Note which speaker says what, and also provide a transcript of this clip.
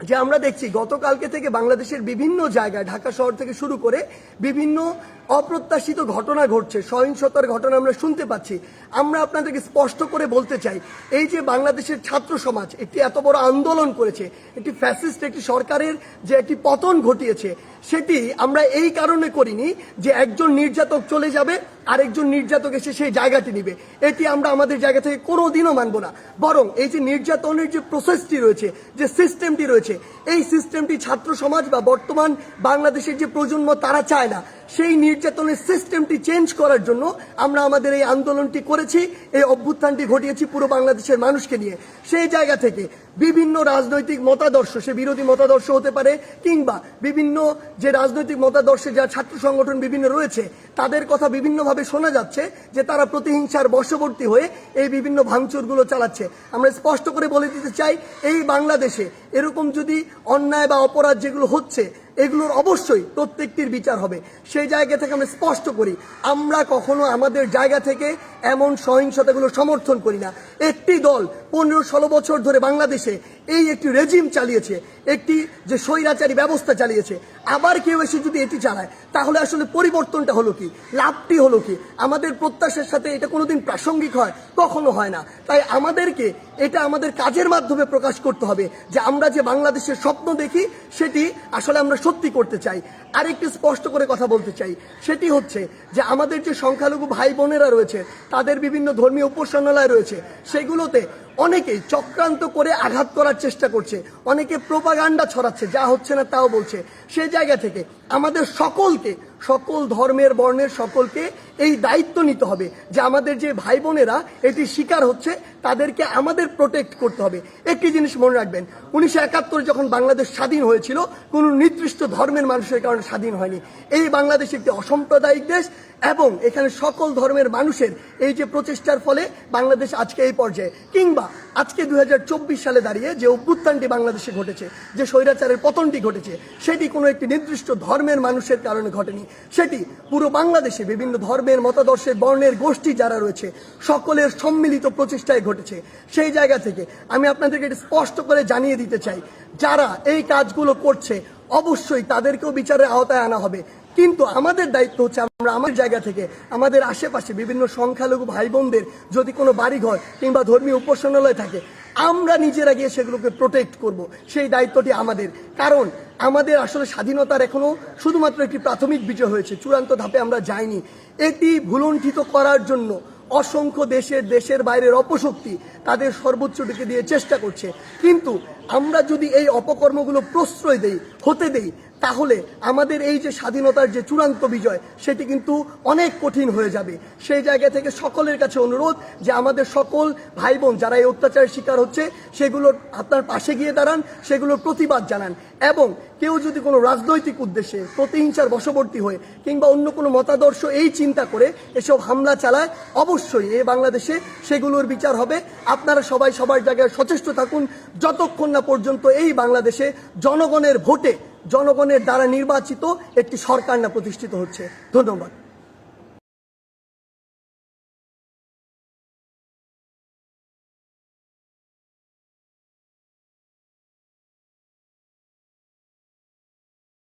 Speaker 1: যে আমরা দেখছি গতকালকে থেকে বাংলাদেশের বিভিন্ন জায়গায় ঢাকা শহর থেকে শুরু করে বিভিন্ন অপ্রত্যাশিত ঘটনা ঘটছে, সহিংসতার ঘটনা আমরা শুনতে পাচ্ছি। আমরা আপনাদেরকে স্পষ্ট করে বলতে চাই, এই যে বাংলাদেশের ছাত্র সমাজ একটি এত বড় আন্দোলন করেছে, একটি ফ্যাসিস্ট একটি সরকারের যে একটি পতন ঘটিয়েছে, সেটি আমরা এই কারণে করিনি যে একজন নির্যাতক চলে যাবে আরেকজন নির্যাতক এসে সেই জায়গাটি নিবে। এটি আমরা আমাদের জায়গা থেকে কোনোদিনও মানব না। বরং এই যে নির্যাতনের যে প্রসেসটি রয়েছে, যে সিস্টেমটি রয়েছে, এই সিস্টেমটি ছাত্র সমাজ বা বর্তমান বাংলাদেশের যে প্রজন্ম তারা চায় না। সেই নির্যাতনের সিস্টেমটি চেঞ্জ করার জন্য আমরা আমাদের এই আন্দোলনটি করেছি, এই অভ্যুত্থানটি ঘটিয়েছি পুরো বাংলাদেশের মানুষকে নিয়ে। সেই জায়গা থেকে বিভিন্ন রাজনৈতিক মতাদর্শ, সে বিরোধী মতাদর্শ হতে পারে কিংবা বিভিন্ন যে রাজনৈতিক মতাদর্শে যা ছাত্র সংগঠন বিভিন্ন রয়েছে, তাদের কথা বিভিন্নভাবে শোনা যাচ্ছে যে তারা প্রতিহিংসার বশবর্তী হয়ে এই বিভিন্ন ভাঙচুরগুলো চালাচ্ছে। আমরা স্পষ্ট করে বলে দিতে চাই, এই বাংলাদেশে এরকম যদি অন্যায় বা অপরাধ যেগুলো হচ্ছে, এগুলোর অবশ্যই প্রত্যেকটির বিচার হবে। সেই জায়গা থেকে আমরা স্পষ্ট করি, আমরা কখনো আমাদের জায়গা থেকে এমন সহিংসতাগুলো সমর্থন করি না। একটি দল 15-16 বছর ধরে বাংলাদেশে এই একটি রেজিম চালিয়েছে, একটি যে স্বৈরাচারী ব্যবস্থা চালিয়েছে, আবার কেউ এসে যদি এটি চালায়, তাহলে আসলে পরিবর্তনটা হলো কি, লাভটি হলো কি? আমাদের প্রত্যাশার সাথে এটা কোনোদিন প্রাসঙ্গিক হয়? কখনো হয় না। তাই আমাদেরকে এটা আমাদের কাজের মাধ্যমে প্রকাশ করতে হবে যে আমরা যে বাংলাদেশের স্বপ্ন দেখি সেটি আসলে আমরা সত্যি করতে চাই। আরেকটি স্পষ্ট করে কথা বলতে চাই, সেটি হচ্ছে যে আমাদের যে সংখ্যালঘু ভাই বোনেরা রয়েছে, তাদের বিভিন্ন ধর্মীয় উপাসনালয় রয়েছে, সেগুলোতে অনেকেই চক্রান্ত করে আঘাত করার চেষ্টা করছে, অনেকে প্রোপাগান্ডা ছড়াচ্ছে, যা হচ্ছে না তাও বলছে। সেই জায়গা থেকে আমাদের সকলকে, সকল ধর্মের বর্ণের সকলকে এই দায়িত্ব নিতে হবে যে আমাদের যে ভাই বোনেরা এটি শিকার হচ্ছে, তাদেরকে আমাদের প্রোটেক্ট করতে হবে। একটি জিনিস মনে রাখবেন, 1971 যখন বাংলাদেশ স্বাধীন হয়েছিল, কোনো নির্দিষ্ট ধর্মের মানুষের কারণে স্বাধীন হয়নি। এই বাংলাদেশ একটি অসাম্প্রদায়িক দেশ এবং এখানে সকল ধর্মের মানুষের এই যে প্রচেষ্টার ফলে বাংলাদেশ আজকে এই পর্যায়ে, কিংবা আজকে 2024 সালে দাঁড়িয়ে যে অভ্যুত্থানটি বাংলাদেশে ঘটেছে, যে স্বৈরাচারের পতনটি ঘটেছে, সেটি কোনো একটি নির্দিষ্ট ধর্মের মানুষের কারণে ঘটেনি। সেটি পুরো বাংলাদেশে বিভিন্ন ধর্মের, মতাদর্শের, বর্ণের গোষ্ঠী যারা রয়েছে, সকলের সম্মিলিত প্রচেষ্টায় ঘটেছে। সেই জায়গা থেকে আমি আপনাদেরকে এটি স্পষ্ট করে জানিয়ে দিতে চাই, যারা এই কাজগুলো করছে অবশ্যই তাদেরকেও বিচারের আওতায় আনা হবে। কিন্তু আমাদের দায়িত্ব হচ্ছে আমরা আমাদের জায়গা থেকে আমাদের আশেপাশে বিভিন্ন সংখ্যালঘু ভাই বোনদের যদি কোনো বাড়িঘর কিংবা ধর্মীয় উপাসনালয় থাকে, আমরা নিজেরা গিয়ে সেগুলোকে প্রোটেক্ট করব। সেই দায়িত্বটি আমাদের। কারণ আমাদের আসলে স্বাধীনতার এখনো শুধুমাত্র একটি প্রাথমিক বিজয় হয়েছে, চূড়ান্ত ধাপে আমরা যাইনি। এটি ভুলণ্ঠিত করার জন্য অসংখ্য দেশের বাইরের অপশক্তি তাদের সর্বোচ্চটিকে দিয়ে চেষ্টা করছে। কিন্তু আমরা যদি এই অপকর্মগুলো প্রশ্রয় হতে দেই, তাহলে আমাদের এই যে স্বাধীনতার যে চূড়ান্ত বিজয়, সেটি কিন্তু অনেক কঠিন হয়ে যাবে। সেই জায়গা থেকে সকলের কাছে অনুরোধ যে আমাদের সকল ভাই বোন যারা এই অত্যাচারের শিকার হচ্ছে, সেগুলোর আপনার পাশে গিয়ে দাঁড়ান, সেগুলোর প্রতিবাদ জানান। এবং কেউ যদি কোনো রাজনৈতিক উদ্দেশ্যে প্রতিহিংসার বশবর্তী হয়ে কিংবা অন্য কোনো মতাদর্শ এই চিন্তা করে এসব হামলা চালায়, অবশ্যই এই বাংলাদেশে সেগুলোর বিচার হবে। আপনারা সবাই সবার জায়গায় সচেষ্ট থাকুন, যতক্ষণ না পর্যন্ত এই বাংলাদেশে জনগণের ভোটে, জনগণের দ্বারা নির্বাচিত একটি সরকার না প্রতিষ্ঠিত হচ্ছে। ধন্যবাদ।